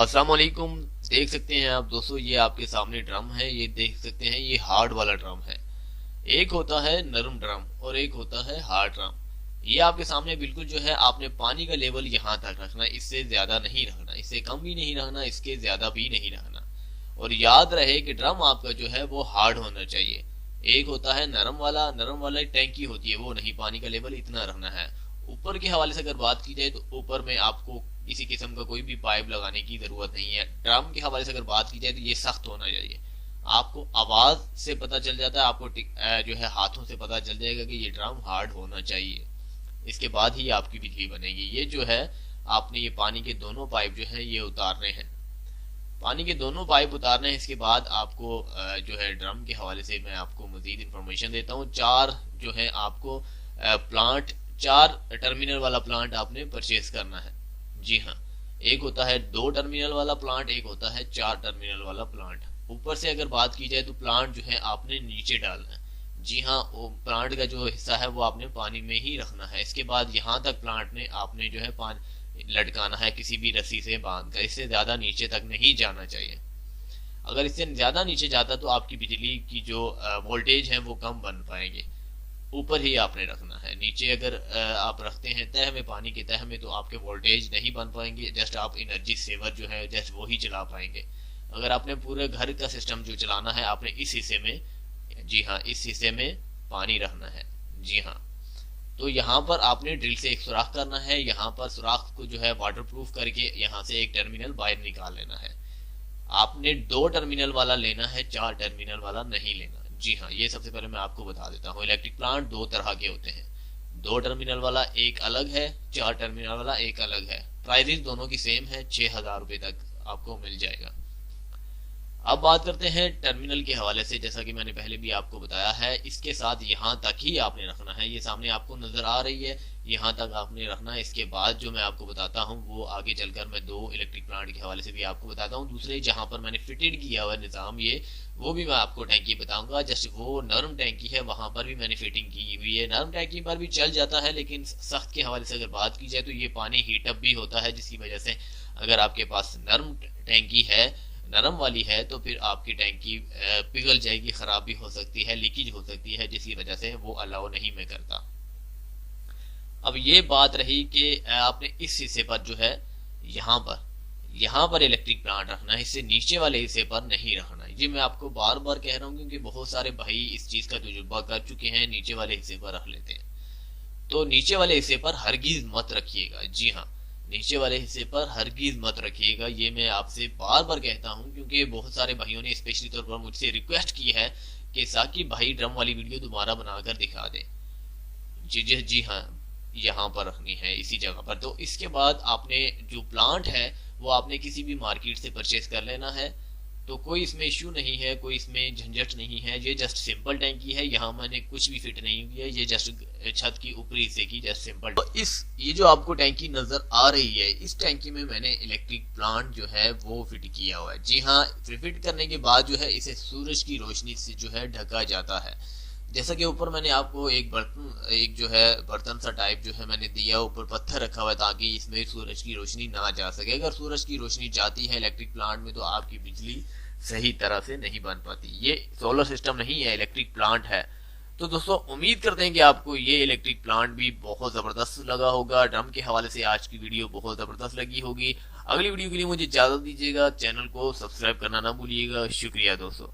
अस्सलाम वालेकुम। देख सकते हैं आप दोस्तों, ये आपके सामने ड्रम है। ये देख सकते हैं, ये हार्ड वाला ड्रम है। एक होता है नरम ड्रम और एक होता है हार्ड ड्रम। ये आपके सामने बिल्कुल जो है, आपने पानी का लेवल यहाँ तक रखना, इससे ज्यादा नहीं रखना, इससे कम भी नहीं रखना, इसके ज्यादा भी नहीं रखना। और याद रहे कि ड्रम आपका जो है वो हार्ड होना चाहिए। एक होता है नरम वाला टैंकी होती है, वो नहीं, पानी का लेवल इतना रखना है। ऊपर के हवाले से अगर बात की जाए तो ऊपर में आपको किसी किस्म का कोई भी पाइप लगाने की जरूरत नहीं है। ड्रम के हवाले से अगर बात की जाए तो ये सख्त होना चाहिए। आपको आवाज से पता चल जाता है, आपको जो है हाथों से पता चल जाएगा कि ये ड्रम हार्ड होना चाहिए। इसके बाद ही आपकी बिजली बनेगी। ये जो है, आपने ये पानी के दोनों पाइप जो है ये उतारने हैं। पानी के दोनों पाइप उतारने हैं। इसके बाद आपको जो है ड्रम के हवाले से मैं आपको मजीद इंफॉर्मेशन देता हूँ। चार जो है आपको प्लांट, 4 टर्मिनल वाला प्लांट आपने परचेज करना है। जी हाँ, एक होता है 2 टर्मिनल वाला प्लांट, एक होता है 4 टर्मिनल वाला प्लांट। ऊपर से अगर बात की जाए तो प्लांट जो है आपने नीचे डालना है। जी हाँ, वो प्लांट का जो हिस्सा है वो आपने पानी में ही रखना है। इसके बाद यहाँ तक प्लांट ने आपने जो है पानी लटकाना है किसी भी रस्सी से बांध कर। इससे ज्यादा नीचे तक नहीं जाना चाहिए। अगर इससे ज्यादा नीचे जाता तो आपकी बिजली की जो वोल्टेज है वो कम बन पाएंगे। ऊपर ही आपने रखना है। नीचे अगर आप रखते हैं तह में, पानी के तह में, तो आपके वोल्टेज नहीं बन पाएंगे। जस्ट आप एनर्जी सेवर जो है जस्ट वो ही चला पाएंगे। अगर आपने पूरे घर का सिस्टम जो चलाना है, आपने इस हिस्से में, जी हाँ, इस हिस्से में पानी रखना है। जी हाँ, तो यहाँ पर आपने ड्रिल से एक सुराख करना है। यहाँ पर सुराख को जो है वाटर प्रूफ करके यहाँ से एक टर्मिनल बाहर निकाल लेना है। आपने 2 टर्मिनल वाला लेना है, 4 टर्मिनल वाला नहीं लेना। जी हाँ, ये सबसे पहले मैं आपको बता देता हूँ। इलेक्ट्रिक प्लांट 2 तरह के होते हैं। 2 टर्मिनल वाला एक अलग है, 4 टर्मिनल वाला एक अलग है। प्राइसेस दोनों की सेम है, 6,000 रुपए तक आपको मिल जाएगा। अब बात करते हैं टर्मिनल के हवाले से। जैसा कि मैंने पहले भी आपको बताया है, इसके साथ यहाँ तक ही आपने रखना है। ये सामने आपको नजर आ रही है, यहाँ तक आपने रखना है। इसके बाद जो मैं आपको बताता हूँ वो आगे चलकर मैं 2 इलेक्ट्रिक प्लांट के हवाले से भी आपको बताता हूँ। दूसरे जहां पर मैंने फिटेड किया हुआ निजाम, ये वो भी मैं आपको टैंकी बताऊंगा। जैसे वो नरम टैंकी है, वहां पर भी मैंने फिटिंग की हुई है। नरम टैंकी पर भी चल जाता है, लेकिन सख्त के हवाले से अगर बात की जाए तो ये पानी हीटअप भी होता है, जिसकी वजह से अगर आपके पास नरम टैंकी है, नरम वाली है, तो फिर आपकी टैंकी पिघल जाएगी, खराब भी हो सकती है, लीकेज हो सकती है, जिसकी वजह से वो अलाउ नहीं मैं करता। अब ये बात रही कि आपने इस हिस्से पर जो है, यहाँ पर इलेक्ट्रिक प्लांट रखना है, इससे नीचे वाले हिस्से पर नहीं रखना है। ये मैं आपको बार बार कह रहा हूँ, क्योंकि बहुत सारे भाई इस चीज का तजुर्बा कर चुके हैं, नीचे वाले हिस्से पर रख लेते हैं। तो नीचे वाले हिस्से पर हरगिज मत रखिएगा। जी हाँ, नीचे वाले हिस्से पर हरगिज मत रखिएगा। ये मैं आपसे बार बार कहता हूँ, क्योंकि बहुत सारे भाइयों ने स्पेशली तौर पर मुझसे रिक्वेस्ट की है कि साकिब भाई ड्रम वाली वीडियो दोबारा बनाकर दिखा दे। जी हाँ, यहाँ पर रखनी है इसी जगह पर। तो इसके बाद आपने जो प्लांट है वो आपने किसी भी मार्केट से परचेज कर लेना है। तो कोई इसमें इश्यू नहीं है, कोई इसमें झंझट नहीं है। ये जस्ट सिंपल टैंकी है, यहाँ मैंने कुछ भी फिट नहीं किया। ये जस्ट छत की ऊपरी हिस्से की जस्ट सिंपल। तो ये जो आपको टैंकी नजर आ रही है, इस टैंकी में मैंने इलेक्ट्रिक प्लांट जो है वो फिट किया हुआ है। जी हाँ, फिट करने के बाद जो है इसे सूरज की रोशनी से जो है ढका जाता है। जैसा कि ऊपर मैंने आपको एक बर्तन, एक जो है बर्तन सा टाइप जो है मैंने दिया, ऊपर पत्थर रखा हुआ है ताकि इसमें सूरज की रोशनी ना जा सके। अगर सूरज की रोशनी जाती है इलेक्ट्रिक प्लांट में तो आपकी बिजली सही तरह से नहीं बन पाती। ये सोलर सिस्टम नहीं है, इलेक्ट्रिक प्लांट है। तो दोस्तों, उम्मीद करते हैं कि आपको ये इलेक्ट्रिक प्लांट भी बहुत जबरदस्त लगा होगा। ड्रम के हवाले से आज की वीडियो बहुत जबरदस्त लगी होगी। अगली वीडियो के लिए मुझे इजाजत दीजिएगा। चैनल को सब्सक्राइब करना ना भूलिएगा। शुक्रिया दोस्तों।